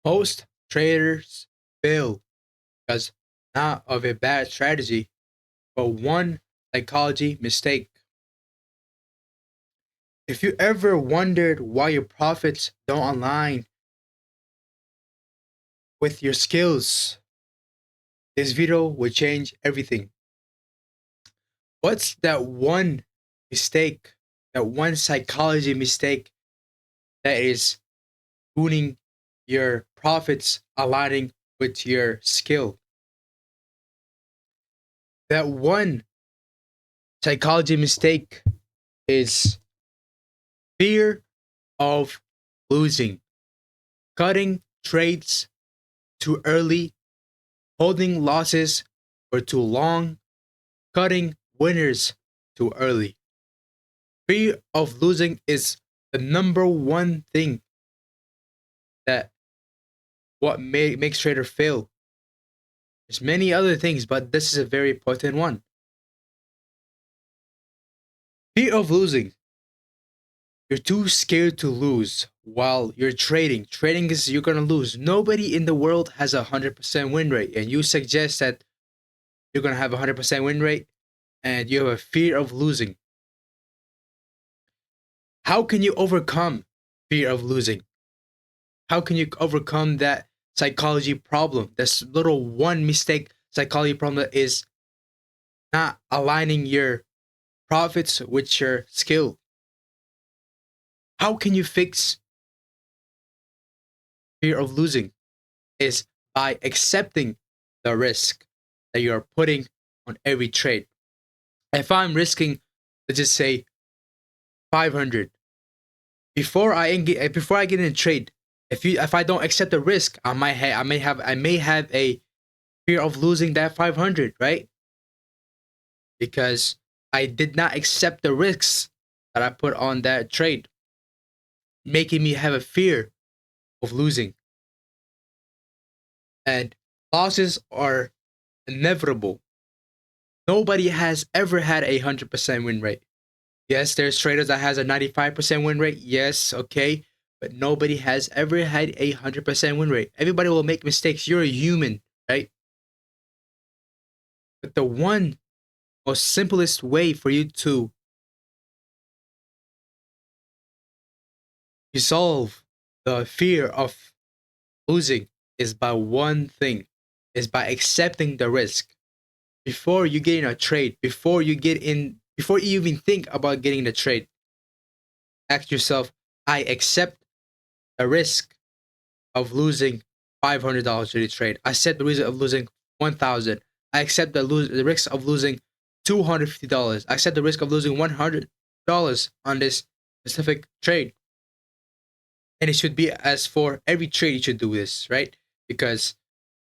Most traders fail because not of a bad strategy, but one psychology mistake. If you ever wondered why your profits don't align with your skills, this video will change everything. What's that one mistake, that one psychology mistake that is ruining your profits aligning with your skill? That one psychology mistake is fear of losing, cutting trades too early, holding losses for too long, cutting winners too early. Fear of losing is the number one thing that makes trader fail. There's many other things, but this is a very important one. Fear of losing. You're too scared to lose while you're trading. Trading is you're gonna lose. Nobody in the world has 100% win rate, and you suggest that you're gonna have 100% win rate, and you have a fear of losing. How can you overcome fear of losing? How can you overcome that psychology problem? This little one mistake psychology problem that is not aligning your profits with your skill. How can you fix fear of losing? Is by accepting the risk that you're putting on every trade. If I'm risking, let's just say 500 before I get in a trade, if I don't accept the risk, I may have a fear of losing that 500, right? Because I did not accept the risks that I put on that trade, making me have a fear of losing. And losses are inevitable. Nobody has ever had 100% win rate. Yes, there's traders that has a 95% win rate. Yes, okay. But nobody has ever had 100% win rate. Everybody will make mistakes. You're a human, right? But the one most simplest way for you to resolve the fear of losing is by one thing, is by accepting the risk. Before you get in a trade, before you even think about getting in a trade, ask yourself, I accept the risk of losing $500 to the trade. I accept the risk of losing 1,000. I accept the risk of losing $250. I accept the risk of losing $100 on this specific trade. And it should be as for every trade you should do this, right? Because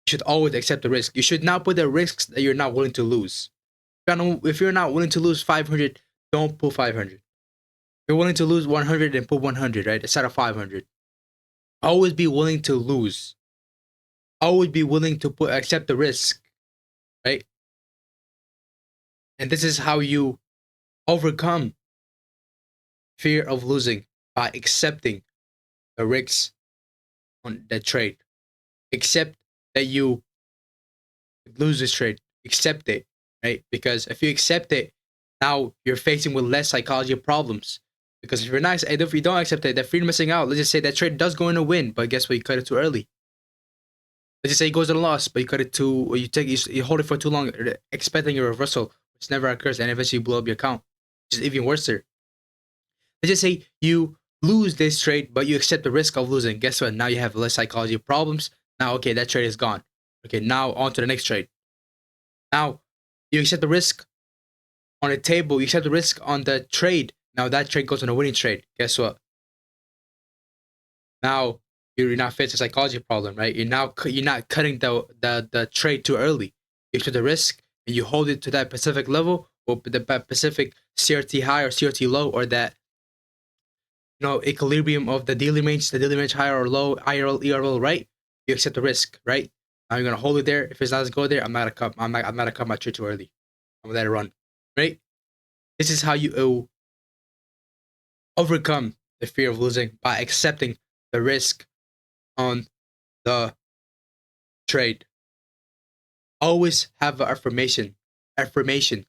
you should always accept the risk. You should not put the risks that you're not willing to lose. If you're not willing to lose 500, don't put 500. If you're willing to lose 100, then put 100, right? Instead of 500. Always be willing to lose. Always be willing to accept the risk, right? And this is how you overcome fear of losing, by accepting the risks on the trade. Accept that you lose this trade. Accept it, right? Because if you accept it, now you're facing with less psychology problems. Because if you don't accept it, that freedom missing out. Let's just say that trade does go in a win, but guess what? You cut it too early. Let's just say it goes in a loss, but you cut it too, or you hold it for too long, expecting a reversal, which never occurs, and eventually you blow up your account, which is even worse. Let's just say you lose this trade, but you accept the risk of losing. Guess what? Now you have less psychology problems. Now, okay, that trade is gone. Okay, now on to the next trade. Now you accept the risk on the table. You accept the risk on the trade. Now that trade goes on a winning trade. Guess what? Now you're not facing a psychology problem, right? You're not cutting the trade too early. You accept the risk and you hold it to that specific level, or the specific CRT high or CRT low, or that equilibrium of the daily range high or low, IRL, ERL, right? You accept the risk, right? Now you're gonna hold it there. If it's not to go there, I'm not gonna cut my trade too early. I'm gonna let it run, right? This is how you overcome the fear of losing, by accepting the risk on the trade. Always have an affirmation. Affirmation.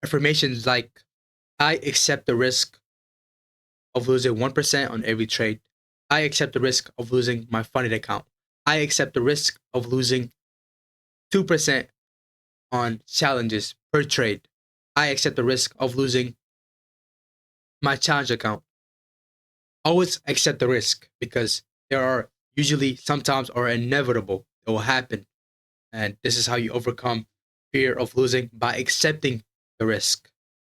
Affirmations like, I accept the risk of losing 1% on every trade. I accept the risk of losing my funded account. I accept the risk of losing 2% on challenges per trade. I accept the risk of losing my challenge account. Always accept the risk because there are usually, sometimes, or inevitable that will happen. And this is how you overcome fear of losing by accepting the risk.